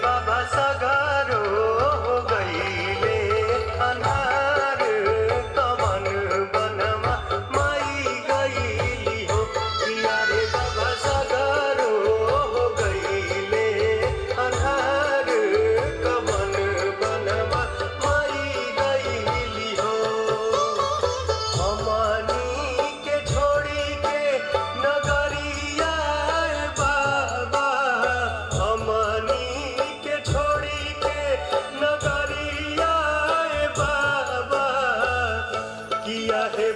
बाबा सगारो हो गईले अनार कवन बनवा माई गईली हो किया रे बाबा सगारो हो गईले अनार कवन बनवा माई गईली हो हमनी के छोड़ी के नगरिया बाबा हमनी के छोड़ी के नगरिया बाबा किया है